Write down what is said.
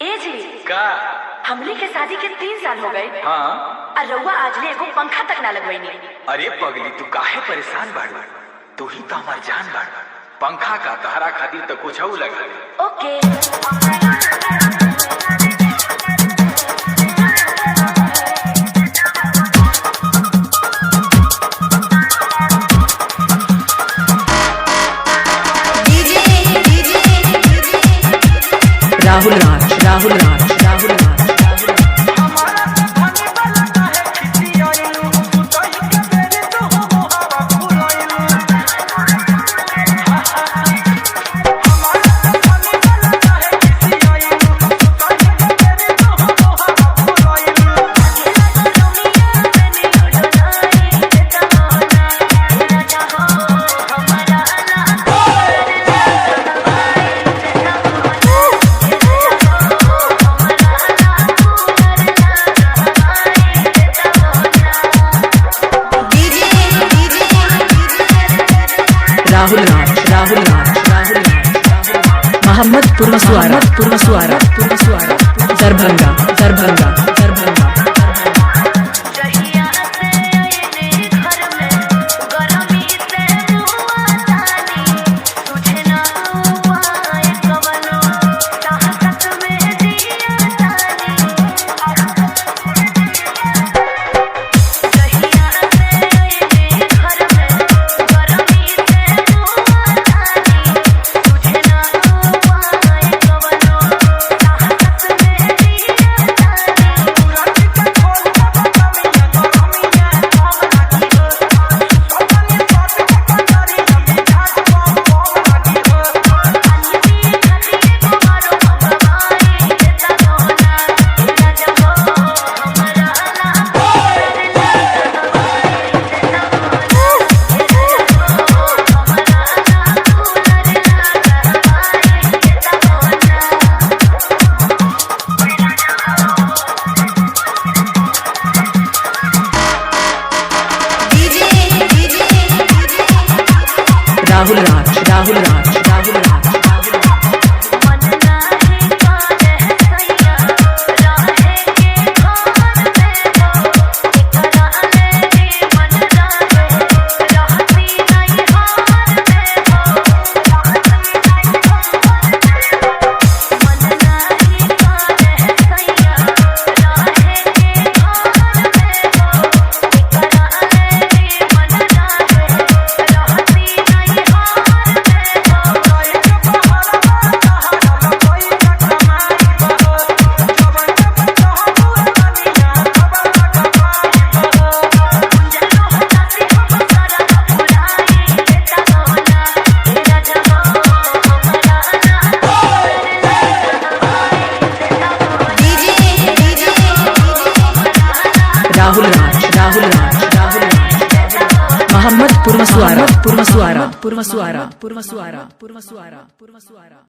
ए जी का हमनी के शादी के 3 साल हो गए। हाँ। और रउआ आज ले एगो पंखा तक ना लगवाइनी। अरे पगली तू काहे परेशान बाड़ू? तू ही तो हमार जान बाड़। पंखा का तहरा खातिर तो कुछ और लगा ले। ओके। राहुल राज राहुल राज राहुल राज राहुल राज राहुल राज राहुल राज मोहम्मदपुर मसुआरा दरभंगा दरभंगा दरभंगा राहुल राज राहुल राज राहुल राज राहुल राज राहुल राज राहुल राज मोहम्मदपुर मसुआरा